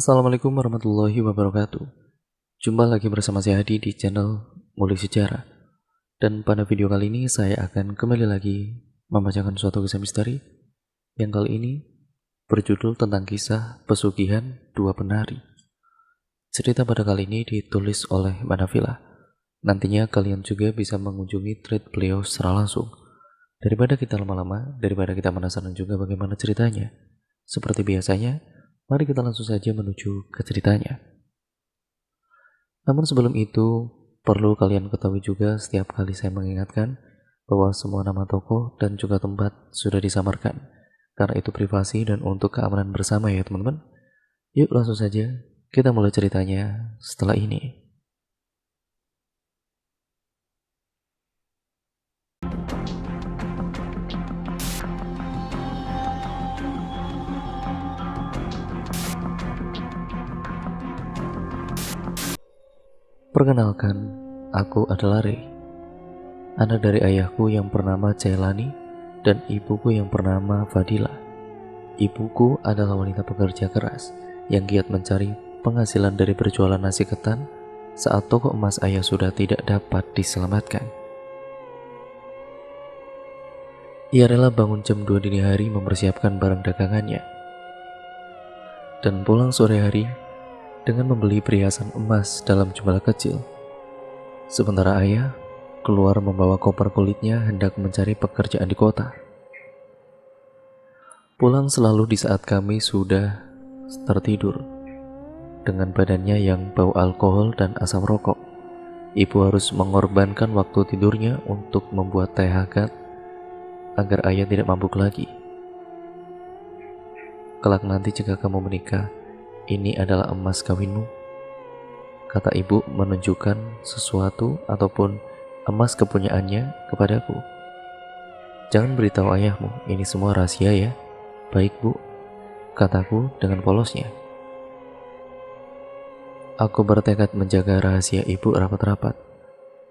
Assalamualaikum warahmatullahi wabarakatuh. Jumpa lagi bersama saya Hadi di channel Ngulik Sejarah. Dan pada video kali ini saya akan kembali lagi membacakan suatu kisah misteri yang kali ini berjudul tentang kisah pesugihan dua penari. Cerita pada kali ini ditulis oleh Manavila. Nantinya kalian juga bisa mengunjungi thread beliau secara langsung. Daripada kita lama-lama, daripada kita penasaran juga bagaimana ceritanya, seperti biasanya, mari kita langsung saja menuju ke ceritanya. Namun sebelum itu, perlu kalian ketahui juga setiap kali saya mengingatkan bahwa semua nama toko dan juga tempat sudah disamarkan, karena itu privasi dan untuk keamanan bersama ya teman-teman. Yuk langsung saja, kita mulai ceritanya setelah ini. Perkenalkan, aku adalah Rey, anak dari ayahku yang bernama Jailani dan ibuku yang bernama Fadila. Ibuku adalah wanita pekerja keras yang giat mencari penghasilan dari berjualan nasi ketan saat toko emas ayah sudah tidak dapat diselamatkan. Ia rela bangun jam 2 dini hari mempersiapkan barang dagangannya dan pulang sore hari dengan membeli perhiasan emas dalam jumlah kecil. Sementara ayah keluar membawa koper kulitnya hendak mencari pekerjaan di kota. Pulang selalu di saat kami sudah tertidur, dengan badannya yang bau alkohol dan asam rokok. Ibu harus mengorbankan waktu tidurnya untuk membuat teh hangat agar ayah tidak mabuk lagi. Kelak nanti jika kamu menikah, ini adalah emas kawinmu, kata ibu menunjukkan sesuatu ataupun emas kepunyaannya kepadaku. Jangan beritahu ayahmu, ini semua rahasia ya. Baik bu, kataku dengan polosnya. Aku bertekad menjaga rahasia ibu rapat-rapat.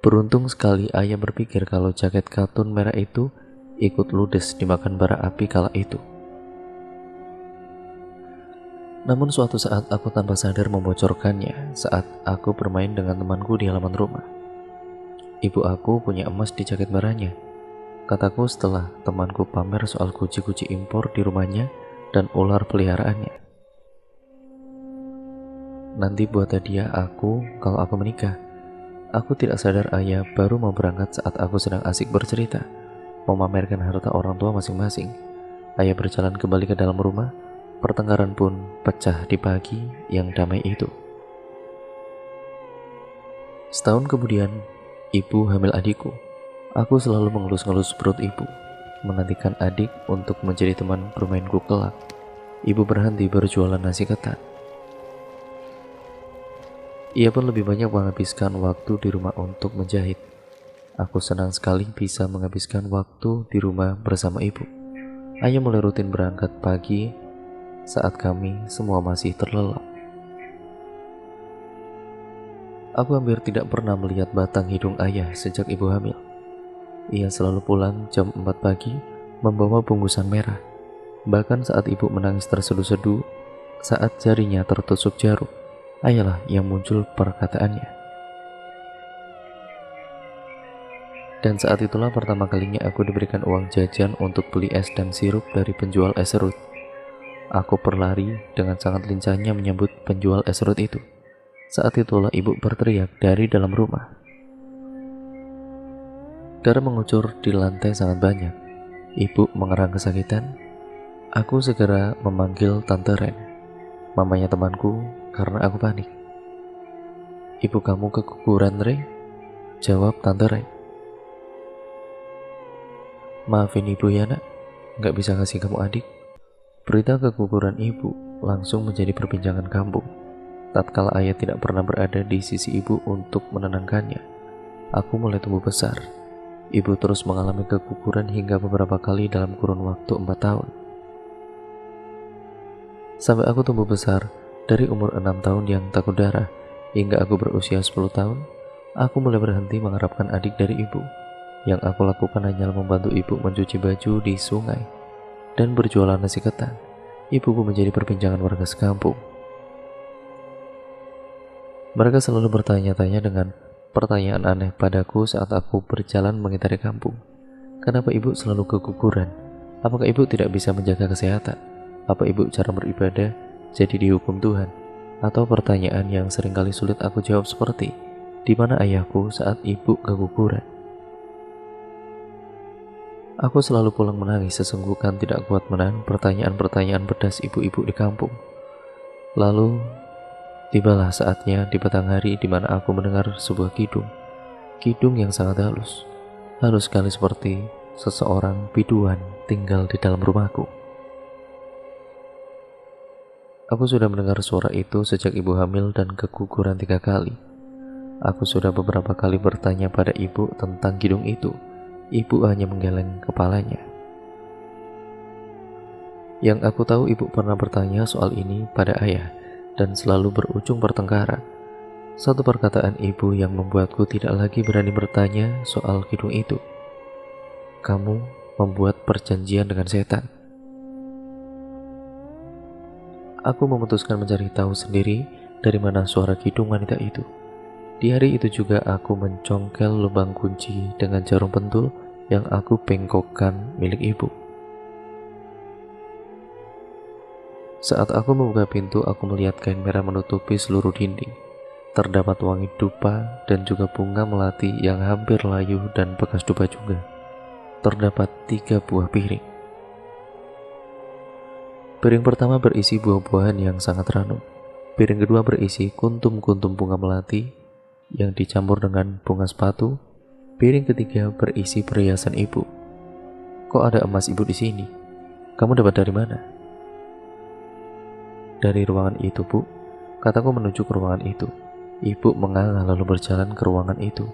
Beruntung sekali ayah berpikir kalau jaket katun merah itu ikut ludes dimakan bara api kala itu. Namun suatu saat aku tanpa sadar membocorkannya saat aku bermain dengan temanku di halaman rumah. Ibu aku punya emas di jaket baranya, kataku setelah temanku pamer soal guci-guci impor di rumahnya dan ular peliharaannya. Nanti buat hadiah aku kalau aku menikah. Aku tidak sadar ayah baru mau berangkat saat aku sedang asik bercerita, memamerkan harta orang tua masing-masing. Ayah berjalan kembali ke dalam rumah. Pertengkaran pun pecah di pagi yang damai itu. Setahun kemudian, ibu hamil adikku. Aku selalu mengelus-ngelus perut ibu, menantikan adik untuk menjadi teman bermainku kelak. Ibu berhenti berjualan nasi ketan. Ia pun lebih banyak menghabiskan waktu di rumah untuk menjahit. Aku senang sekali bisa menghabiskan waktu di rumah bersama ibu. Ayah mulai rutin berangkat pagi saat kami semua masih terlelap. Aku hampir tidak pernah melihat batang hidung ayah sejak ibu hamil. Ia selalu pulang jam 4 pagi membawa bungkusan merah. Bahkan saat ibu menangis terseduh-seduh saat jarinya tertusuk jarum, ayahlah yang muncul perkataannya. Dan saat itulah pertama kalinya aku diberikan uang jajan untuk beli es dan sirup dari penjual es serut. Aku berlari dengan sangat lincahnya menyambut penjual es serut itu. Saat itulah ibu berteriak dari dalam rumah. Darah mengucur di lantai sangat banyak. Ibu mengerang kesakitan. Aku segera memanggil Tante Ren, mamanya temanku, karena aku panik. Ibu kamu keguguran, Ren? Jawab Tante Ren. Maafin ibu ya nak, gak bisa kasih kamu adik. Berita keguguran ibu langsung menjadi perbincangan kampung. Tatkala ayah tidak pernah berada di sisi ibu untuk menenangkannya, aku mulai tumbuh besar. Ibu terus mengalami keguguran hingga beberapa kali dalam kurun waktu 4 tahun. Sampai aku tumbuh besar, dari umur 6 tahun yang takut darah, hingga aku berusia 10 tahun, aku mulai berhenti mengharapkan adik dari ibu. Yang aku lakukan hanyalah membantu ibu mencuci baju di sungai dan berjualan nasi ketan. Ibuku menjadi perbincangan warga sekampung. Mereka selalu bertanya-tanya dengan pertanyaan aneh padaku saat aku berjalan mengitari kampung. Kenapa ibu selalu keguguran? Apakah ibu tidak bisa menjaga kesehatan? Apa ibu cara beribadah jadi dihukum Tuhan? Atau pertanyaan yang seringkali sulit aku jawab seperti, di mana ayahku saat ibu keguguran? Aku selalu pulang menangis sesungguhkan tidak kuat menahan pertanyaan-pertanyaan pedas ibu-ibu di kampung. Lalu, tibalah saatnya di petang hari di mana aku mendengar sebuah kidung. Kidung yang sangat halus. Halus sekali seperti seseorang biduan tinggal di dalam rumahku. Aku sudah mendengar suara itu sejak ibu hamil dan keguguran 3 kali. Aku sudah beberapa kali bertanya pada ibu tentang kidung itu. Ibu hanya menggeleng kepalanya. Yang aku tahu ibu pernah bertanya soal ini pada ayah dan selalu berujung pertengkaran. Satu perkataan ibu yang membuatku tidak lagi berani bertanya soal kidung itu. Kamu membuat perjanjian dengan setan. Aku memutuskan mencari tahu sendiri dari mana suara kidung wanita itu. Di hari itu juga aku mencongkel lubang kunci dengan jarum pentul yang aku bengkokkan milik ibu. Saat aku membuka pintu, aku melihat kain merah menutupi seluruh dinding. Terdapat wangi dupa dan juga bunga melati yang hampir layu dan bekas dupa juga. Terdapat 3 buah piring. Piring pertama berisi buah-buahan yang sangat ranum. Piring kedua berisi kuntum-kuntum bunga melati yang dicampur dengan bunga sepatu. Piring ketiga berisi perhiasan ibu. Kok ada emas ibu di sini? Kamu dapat dari mana? Dari ruangan itu, Bu. Kataku menuju ke ruangan itu. Ibu mengalah lalu berjalan ke ruangan itu,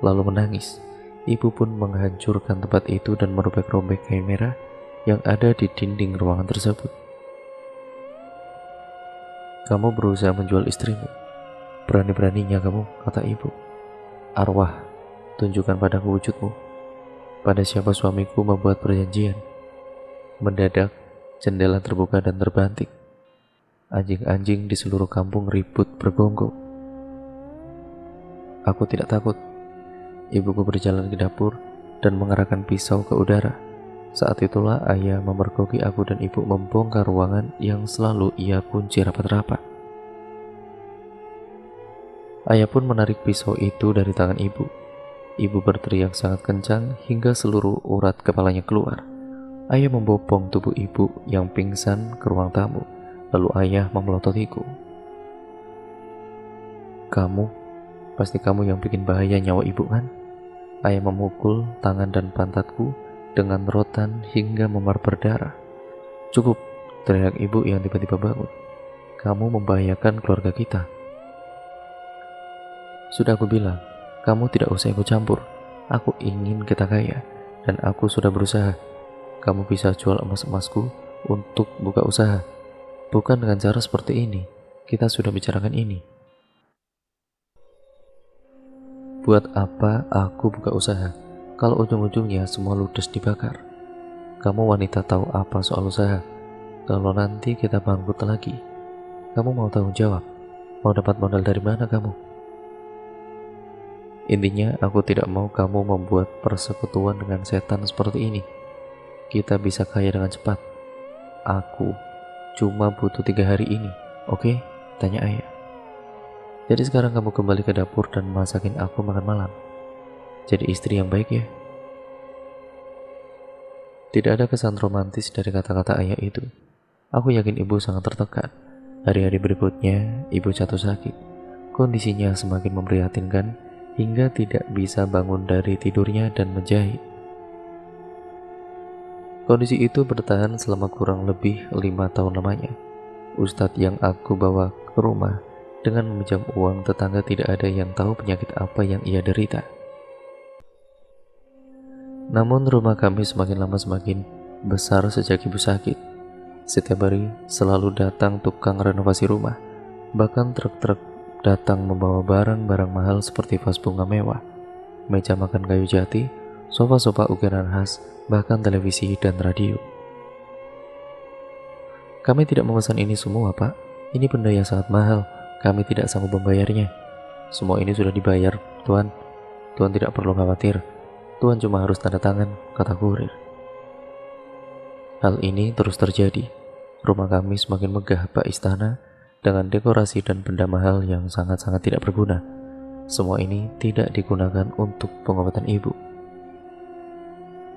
lalu menangis. Ibu pun menghancurkan tempat itu dan merobek-robek kain merah yang ada di dinding ruangan tersebut. Kamu berusaha menjual istrimu. Berani-beraninya kamu, kata ibu. Arwah, tunjukkan padaku wujudmu. Pada siapa suamiku membuat perjanjian? Mendadak, jendela terbuka dan terbanting. Anjing-anjing di seluruh kampung ribut bergonggong. Aku tidak takut. Ibuku berjalan ke dapur dan mengarahkan pisau ke udara. Saat itulah ayah memergoki aku dan ibu membongkar ruangan yang selalu ia kunci rapat-rapat. Ayah pun menarik pisau itu dari tangan ibu. Ibu berteriak sangat kencang hingga seluruh urat kepalanya keluar. Ayah membopong tubuh ibu yang pingsan ke ruang tamu. Lalu ayah memelototiku. Kamu, pasti kamu yang bikin bahaya nyawa ibu kan? Ayah memukul tangan dan pantatku dengan rotan hingga memar berdarah. Cukup, teriak ibu yang tiba-tiba bangun. Kamu membahayakan keluarga kita. Sudah aku bilang, kamu tidak usah ikut campur. Aku ingin kita kaya, dan aku sudah berusaha. Kamu bisa jual emas-emasku untuk buka usaha. Bukan dengan cara seperti ini. Kita sudah bicarakan ini. Buat apa aku buka usaha kalau ujung-ujungnya semua ludes dibakar? Kamu wanita tahu apa soal usaha? Kalau nanti kita bangkrut lagi, kamu mau tanggung jawab? Mau dapat modal dari mana kamu? Intinya aku tidak mau kamu membuat persekutuan dengan setan seperti ini. Kita bisa kaya dengan cepat. Aku cuma butuh 3 hari ini, oke? Tanya ayah. Jadi sekarang kamu kembali ke dapur dan masakin aku makan malam. Jadi istri yang baik ya. Tidak ada kesan romantis dari kata-kata ayah itu. Aku yakin ibu sangat tertekan. Hari-hari berikutnya, ibu jatuh sakit. Kondisinya semakin memprihatinkan hingga tidak bisa bangun dari tidurnya dan menjahit. Kondisi itu bertahan selama kurang lebih 5 tahun lamanya. Ustadz yang aku bawa ke rumah dengan meminjam uang tetangga tidak ada yang tahu penyakit apa yang ia derita. Namun rumah kami semakin lama semakin besar sejak ibu sakit. Setiap hari selalu datang tukang renovasi rumah. Bahkan truk-truk datang membawa barang-barang mahal seperti vas bunga mewah, meja makan kayu jati, sofa-sofa ukiran khas, bahkan televisi dan radio. Kami tidak memesan ini semua, Pak. Ini benda yang sangat mahal. Kami tidak sanggup membayarnya. Semua ini sudah dibayar, Tuan. Tuan tidak perlu khawatir. Tuan cuma harus tanda tangan, kata kurir. Hal ini terus terjadi. Rumah kami semakin megah bak istana dengan dekorasi dan benda mahal yang sangat-sangat tidak berguna. Semua ini tidak digunakan untuk pengobatan ibu.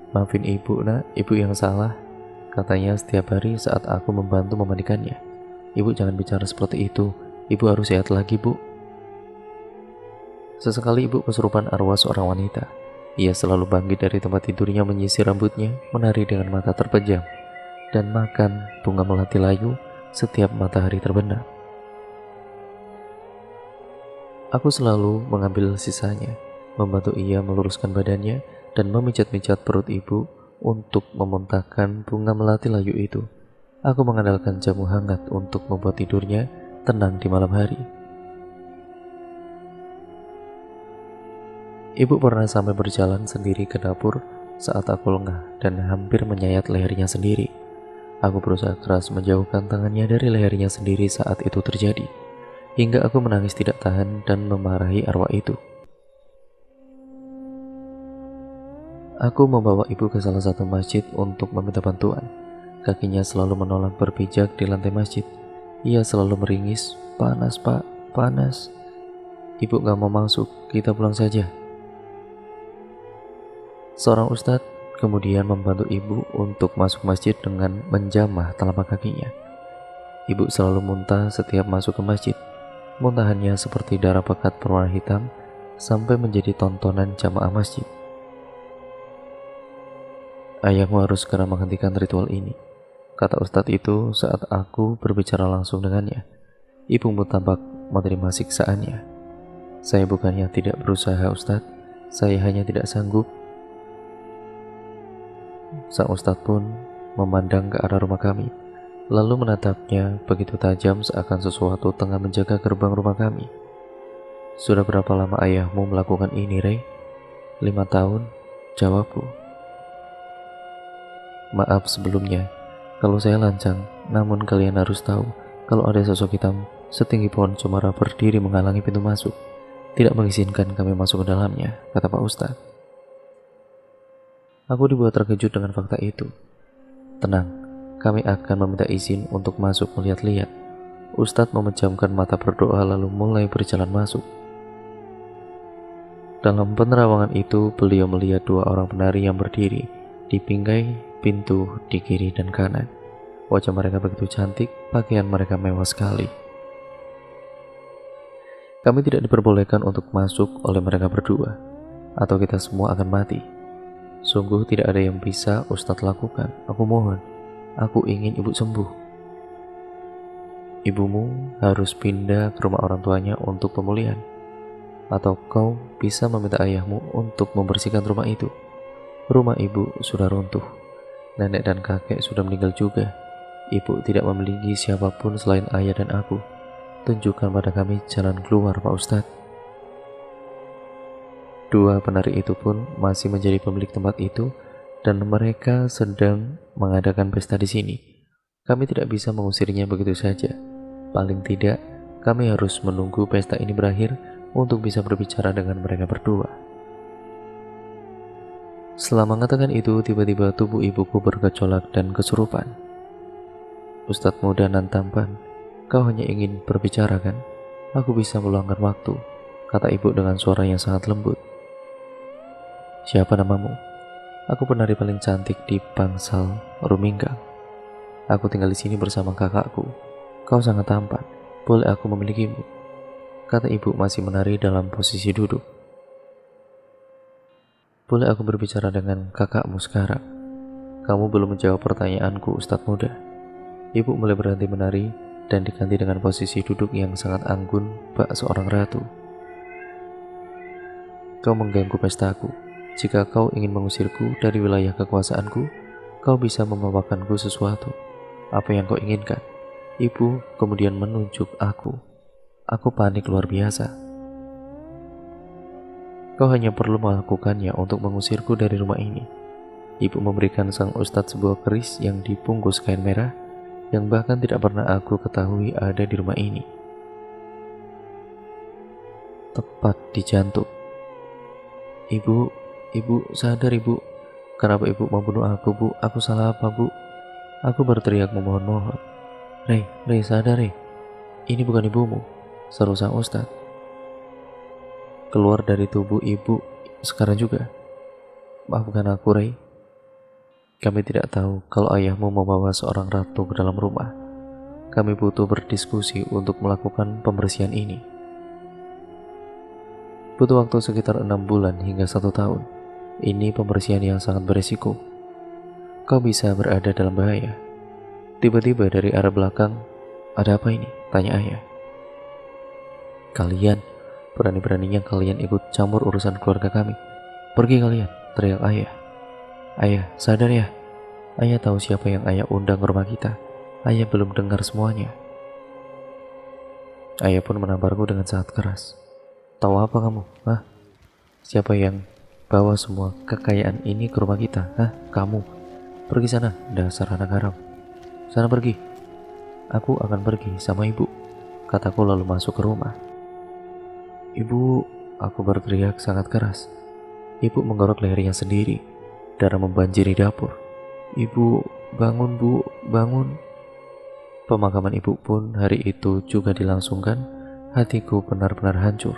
Maafin ibu, nak, ibu yang salah, katanya setiap hari saat aku membantu memandikannya. Ibu jangan bicara seperti itu, ibu harus sehat lagi, Bu. Sesekali ibu kesurupan arwah seorang wanita. Ia selalu bangkit dari tempat tidurnya, menyisir rambutnya, menari dengan mata terpejam, dan makan bunga melati layu setiap matahari terbenam. Aku selalu mengambil sisanya, membantu ia meluruskan badannya, dan memijat-mijat perut ibu untuk memuntahkan bunga melati layu itu. Aku mengandalkan jamu hangat untuk membuat tidurnya tenang di malam hari. Ibu pernah sampai berjalan sendiri ke dapur saat aku lengah dan hampir menyayat lehernya sendiri. Aku berusaha keras menjauhkan tangannya dari lehernya sendiri saat itu terjadi, hingga aku menangis tidak tahan dan memarahi arwah itu. Aku membawa ibu ke salah satu masjid untuk meminta bantuan. Kakinya selalu menolak berpijak di lantai masjid. Ia selalu meringis, "Panas, Pak, panas." "Ibu gak mau masuk, kita pulang saja." Seorang ustadz kemudian membantu ibu untuk masuk masjid dengan menjamah telapak kakinya. Ibu selalu muntah setiap masuk ke masjid. Muntahannya seperti darah pekat berwarna hitam sampai menjadi tontonan jamaah masjid. "Ayahmu harus segera menghentikan ritual ini," kata ustadz itu saat aku berbicara langsung dengannya. Ibumu tampak menerima siksaannya. "Saya bukannya tidak berusaha, ustadz. Saya hanya tidak sanggup." Sang ustadz pun memandang ke arah rumah kami, lalu menatapnya begitu tajam seakan sesuatu tengah menjaga gerbang rumah kami. "Sudah berapa lama ayahmu melakukan ini, Rey?" "5 tahun, jawabku. "Maaf sebelumnya, kalau saya lancang, namun kalian harus tahu kalau ada sosok hitam setinggi pohon cemara berdiri menghalangi pintu masuk, tidak mengizinkan kami masuk ke dalamnya," kata Pak Ustadz. Aku dibuat terkejut dengan fakta itu. "Tenang, kami akan meminta izin untuk masuk melihat-lihat." Ustadz memejamkan mata berdoa lalu mulai berjalan masuk. Dalam penerawangan itu, beliau melihat 2 orang penari yang berdiri di bingkai pintu di kiri dan kanan. Wajah mereka begitu cantik, pakaian mereka mewah sekali. Kami tidak diperbolehkan untuk masuk oleh mereka berdua, atau kita semua akan mati. Sungguh tidak ada yang bisa Ustadz lakukan. Aku mohon, aku ingin ibu sembuh. "Ibumu harus pindah ke rumah orang tuanya untuk pemulihan, atau kau bisa meminta ayahmu untuk membersihkan rumah itu. Rumah ibu sudah runtuh. Nenek dan kakek sudah meninggal juga. Ibu tidak memiliki siapapun selain ayah dan aku. Tunjukkan pada kami jalan keluar, Pak Ustadz." 2 penari itu pun masih menjadi pemilik tempat itu, dan mereka sedang mengadakan pesta di sini. Kami tidak bisa mengusirnya begitu saja. Paling tidak, kami harus menunggu pesta ini berakhir untuk bisa berbicara dengan mereka berdua. Setelah mengatakan itu, tiba-tiba tubuh ibuku bergejolak dan kesurupan. "Ustadz muda dan tampan, kau hanya ingin berbicara, kan? Aku bisa meluangkan waktu," kata ibu dengan suara yang sangat lembut. "Siapa namamu?" "Aku penari paling cantik di Bangsal Ruminggang. Aku tinggal di sini bersama kakakku. Kau sangat tampan, boleh aku memilikimu?" kata ibu masih menari dalam posisi duduk. "Boleh aku berbicara dengan kakakmu sekarang?" "Kamu belum menjawab pertanyaanku, Ustadz muda." Ibu mulai berhenti menari dan diganti dengan posisi duduk yang sangat anggun bak seorang ratu. "Kau mengganggu pestaku. Jika kau ingin mengusirku dari wilayah kekuasaanku, kau bisa membawakanku sesuatu. Apa yang kau inginkan?" Ibu kemudian menunjuk aku. Aku panik luar biasa. "Kau hanya perlu melakukannya untuk mengusirku dari rumah ini." Ibu memberikan sang ustadz sebuah keris yang dibungkus kain merah, yang bahkan tidak pernah aku ketahui ada di rumah ini. tepat di jantung. Ibu, ibu, sadar ibu. Kenapa ibu membunuh aku, bu? Aku salah apa, bu? Aku berteriak memohon-mohon. Rey, sadar, Rey. Ini bukan ibumu, seru sang ustadz. Keluar dari tubuh ibu sekarang juga. Maafkan aku, Rey. Kami tidak tahu kalau ayahmu membawa seorang ratu ke dalam rumah. Kami butuh berdiskusi untuk melakukan pembersihan ini. Butuh waktu sekitar 6 bulan hingga 1 tahun. Ini pembersihan yang sangat beresiko. Kau bisa berada dalam bahaya. Tiba-tiba dari arah belakang, ada apa ini? Tanya ayah. Kalian, berani-beraninya kalian ikut campur urusan keluarga kami. Pergi kalian, teriak ayah. Ayah, sadar ya. Ayah tahu siapa yang ayah undang ke rumah kita. Ayah belum dengar semuanya. Ayah pun menamparku dengan sangat keras. Tahu apa kamu? Hah? Siapa yang bawa semua kekayaan ini ke rumah kita? Hah? Kamu? Pergi sana, dasar anak haram. Sana pergi. Aku akan pergi sama ibu, kataku lalu masuk ke rumah. Ibu, aku berteriak sangat keras. Ibu menggorok lehernya sendiri. Darah membanjiri dapur. Ibu, bangun bu, bangun. Pemakaman ibu pun hari itu juga dilangsungkan. Hatiku benar-benar hancur.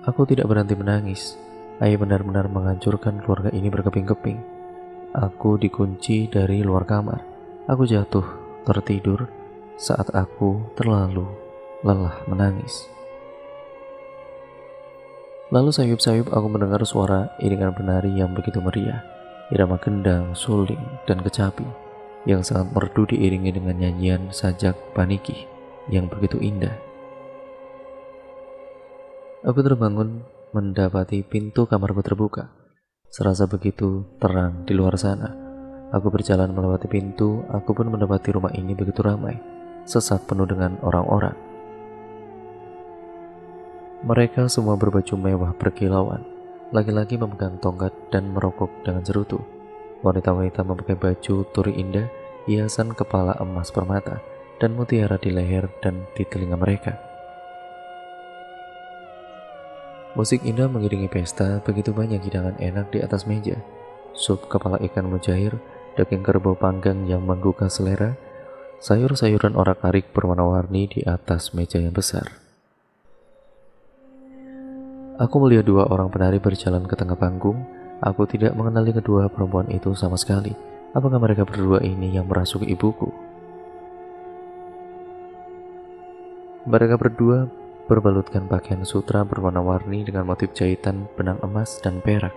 Aku tidak berhenti menangis. Ayah benar-benar menghancurkan keluarga ini berkeping-keping. Aku dikunci dari luar kamar. Aku jatuh tertidur saat aku terlalu lelah menangis. Lalu sayup-sayup aku mendengar suara iringan penari yang begitu meriah. Irama gendang, suling, dan kecapi yang sangat merdu diiringi dengan nyanyian sajak paniki yang begitu indah. Aku terbangun mendapati pintu kamarku terbuka. Serasa begitu terang di luar sana. Aku berjalan melewati pintu, aku pun mendapati rumah ini begitu ramai, sesak penuh dengan orang-orang. Mereka semua berbaju mewah berkilauan. Laki-laki memegang tongkat dan merokok dengan cerutu. Wanita-wanita memakai baju turi indah, hiasan kepala emas permata, dan mutiara di leher dan di telinga mereka. Musik indah mengiringi pesta, begitu banyak hidangan enak di atas meja. Sup kepala ikan mujair, daging kerbau panggang yang menggugah selera, sayur-sayuran orak-arik berwarna-warni di atas meja yang besar. Aku melihat 2 orang penari berjalan ke tengah panggung. Aku tidak mengenali kedua perempuan itu sama sekali. Apakah mereka berdua ini yang merasuki ibuku? Mereka berdua berbalutkan pakaian sutra berwarna-warni dengan motif jahitan benang emas dan perak.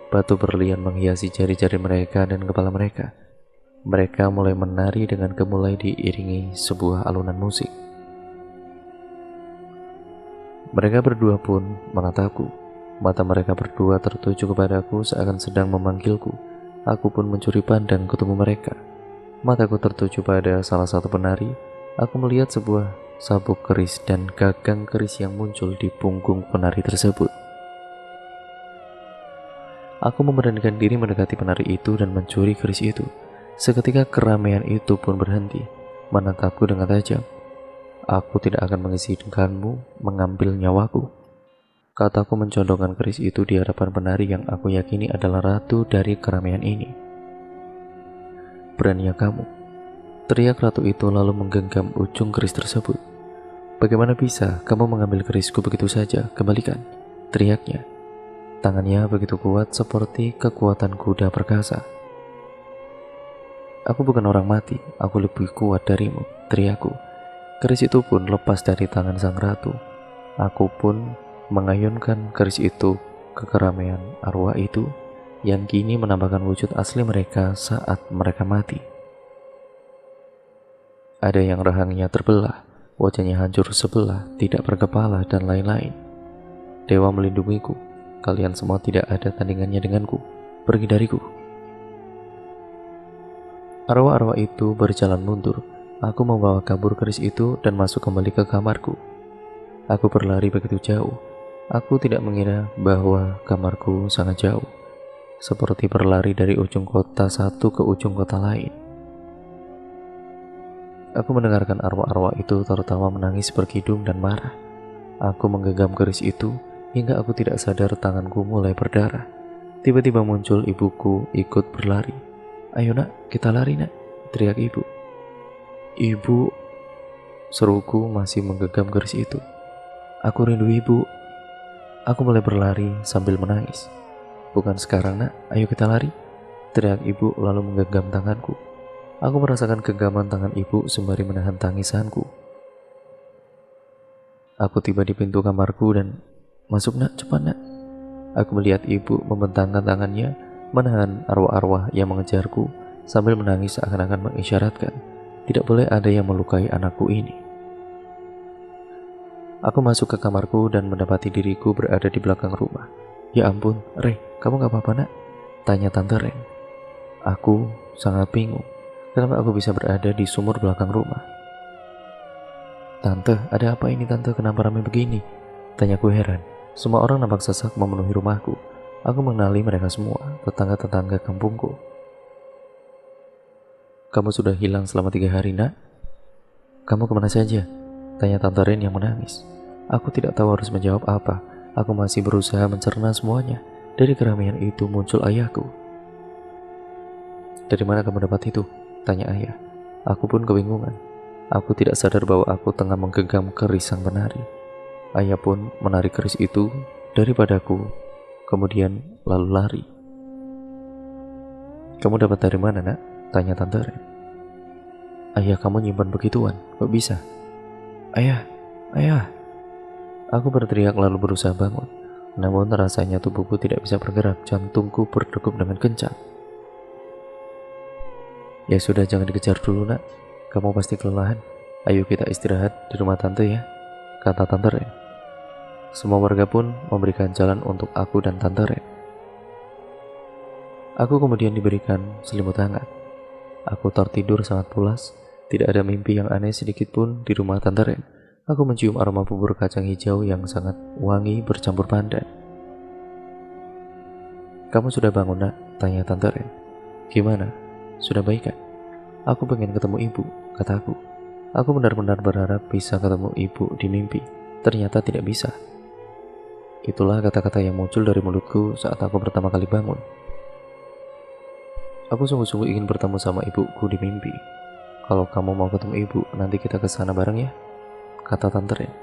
Batu berlian menghiasi jari-jari mereka dan kepala mereka. Mereka mulai menari dengan gemulai diiringi sebuah alunan musik. Mereka berdua pun menatapku. Mata mereka berdua tertuju kepadaku seakan sedang memanggilku. Aku pun mencuri pandang ke tubuh mereka. Mataku tertuju pada salah satu penari. Aku melihat sebuah sabuk keris dan gagang keris yang muncul di punggung penari tersebut. Aku memberanikan diri mendekati penari itu dan mencuri keris itu. Seketika keramaian itu pun berhenti, menatapku dengan tajam. Aku tidak akan mengizinkanmu mengambil nyawaku, kataku mencondongkan keris itu di hadapan penari yang aku yakini adalah ratu dari keramaian ini. Beraninya kamu, teriak ratu itu lalu menggenggam ujung keris tersebut. Bagaimana bisa kamu mengambil kerisku begitu saja? Kembalikan, teriaknya. Tangannya begitu kuat seperti kekuatan kuda perkasa. Aku bukan orang mati, aku lebih kuat darimu, teriakku. Keris itu pun lepas dari tangan sang ratu. Aku pun mengayunkan keris itu ke keramaian arwah itu yang kini menampakkan wujud asli mereka saat mereka mati. Ada yang rahangnya terbelah, wajahnya hancur sebelah, tidak berkepala, dan lain-lain. Dewa melindungiku. Kalian semua tidak ada tandingannya denganku. Pergi dariku. Arwah-arwah itu berjalan mundur. Aku membawa kabur keris itu dan masuk kembali ke kamarku. Aku berlari begitu jauh. Aku tidak mengira bahwa kamarku sangat jauh. Seperti berlari dari ujung kota satu ke ujung kota lain. Aku mendengarkan arwah-arwah itu tertawa menangis berkidung dan marah. Aku menggenggam keris itu hingga aku tidak sadar tanganku mulai berdarah. Tiba-tiba muncul ibuku ikut berlari. "Ayo nak, kita lari nak," teriak ibu. "Ibu," seruku masih menggenggam keris itu. "Aku rindu ibu." Aku mulai berlari sambil menangis. "Bukan sekarang nak, ayo kita lari," teriak ibu lalu menggenggam tanganku. Aku merasakan genggaman tangan ibu sembari menahan tangisanku. Aku tiba di pintu kamarku dan, "Masuk nak, cepat nak." Aku melihat ibu membentangkan tangannya menahan arwah-arwah yang mengejarku sambil menangis seakan-akan mengisyaratkan, tidak boleh ada yang melukai anakku ini. Aku masuk ke kamarku dan mendapati diriku berada di belakang rumah. "Ya ampun, Re, kamu gak apa-apa nak?" tanya Tante Ren. Aku sangat bingung, kenapa aku bisa berada di sumur belakang rumah. "Tante, ada apa ini tante, kenapa ramai begini?" tanyaku heran. Semua orang nampak sesak memenuhi rumahku. Aku mengenali mereka semua, tetangga-tetangga kampungku. "Kamu sudah hilang selama 3 hari nak? Kamu kemana saja?" tanya Tante Ren yang menangis. Aku tidak tahu harus menjawab apa. Aku masih berusaha mencerna semuanya. Dari keramaian itu muncul ayahku. "Dari mana kamu dapat itu?" tanya ayah. Aku pun kebingungan. Aku tidak sadar bahwa aku tengah menggenggam keris sang penari. Ayah pun menarik keris itu daripadaku, kemudian lalu lari. "Kamu dapat dari mana nak?" tanya Tante Ren. "Ayah kamu nyimpan begituan, kok bisa?" "Ayah, ayah!" Aku berteriak lalu berusaha bangun. Namun rasanya tubuhku tidak bisa bergerak, jantungku berdegup dengan kencang. "Ya sudah, jangan dikejar dulu nak, kamu pasti kelelahan. Ayo kita istirahat di rumah tante ya," kata Tante Ren. Semua warga pun memberikan jalan untuk aku dan Tante Ren. Aku kemudian diberikan selimut hangat. Aku tertidur sangat pulas, tidak ada mimpi yang aneh sedikit pun di rumah Tante Ren. Aku mencium aroma bubur kacang hijau yang sangat wangi bercampur pandan. "Kamu sudah bangun nak?" tanya Tante Ren. "Gimana? Sudah baik kan?" "Aku pengen ketemu ibu," kataku. Aku benar-benar berharap bisa ketemu ibu di mimpi. Ternyata tidak bisa. Itulah kata-kata yang muncul dari mulutku saat aku pertama kali bangun. Aku sungguh-sungguh ingin bertemu sama ibuku di mimpi. "Kalau kamu mau ketemu ibu, nanti kita ke sana bareng ya," kata Tante Ren.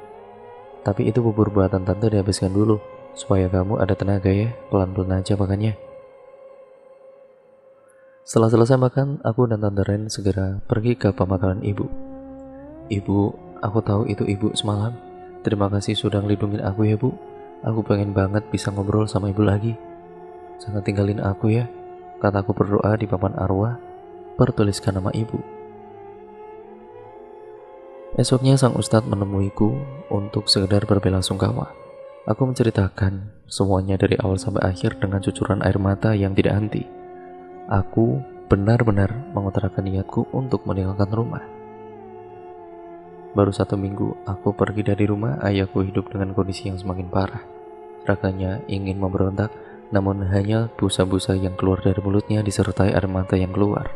"Tapi itu bubur buatan tante dihabiskan dulu, supaya kamu ada tenaga ya, pelan-pelan aja makannya." Setelah selesai makan, aku dan Tante Ren segera pergi ke pemakaman ibu. "Ibu, aku tahu itu ibu semalam. Terima kasih sudah ngelindungin aku ya bu. Aku pengen banget bisa ngobrol sama ibu lagi. Jangan tinggalin aku ya," kataku berdoa di papan arwah bertuliskan nama ibu. Esoknya sang ustadz menemuiku untuk sekedar berbelasungkawa. Aku menceritakan semuanya dari awal sampai akhir dengan cucuran air mata yang tidak henti. Aku benar-benar mengutarakan niatku untuk meninggalkan rumah. Baru 1 minggu aku pergi dari rumah, ayahku hidup dengan kondisi yang semakin parah. Rasanya ingin memberontak, namun hanya busa-busa yang keluar dari mulutnya disertai air mata yang keluar.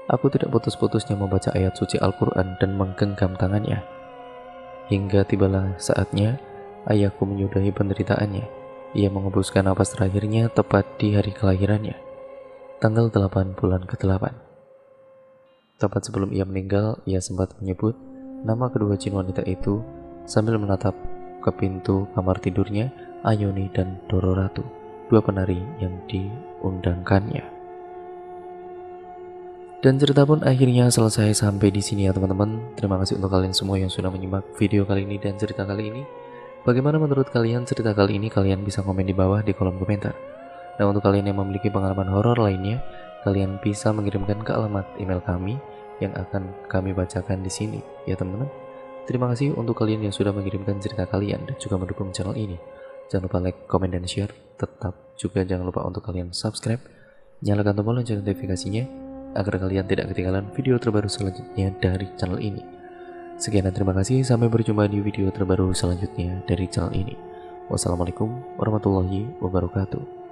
Aku tidak putus-putusnya membaca ayat suci Al-Quran dan menggenggam tangannya. Hingga tibalah saatnya ayahku menyudahi penderitaannya. Ia mengembuskan napas terakhirnya tepat di hari kelahirannya, tanggal 8 bulan ke-8. Tepat sebelum ia meninggal, ia sempat menyebut nama kedua jin wanita itu sambil menatap ke pintu kamar tidurnya Ayoni dan Doro Ratu, 2 penari yang diundangkannya. Dan cerita pun akhirnya selesai sampai di sini ya teman-teman. Terima kasih untuk kalian semua yang sudah menyimak video kali ini dan cerita kali ini. Bagaimana menurut kalian cerita kali ini? Kalian bisa komen di bawah di kolom komentar. Nah, untuk kalian yang memiliki pengalaman horor lainnya, kalian bisa mengirimkan ke alamat email kami yang akan kami bacakan di sini ya teman-teman. Terima kasih untuk kalian yang sudah mengirimkan cerita kalian dan juga mendukung channel ini. Jangan lupa like, komen, dan share. Tetap juga jangan lupa untuk kalian subscribe, nyalakan tombol lonceng notifikasinya agar kalian tidak ketinggalan video terbaru selanjutnya dari channel ini. Sekian dan terima kasih, sampai berjumpa di video terbaru selanjutnya dari channel ini. Wassalamualaikum warahmatullahi wabarakatuh.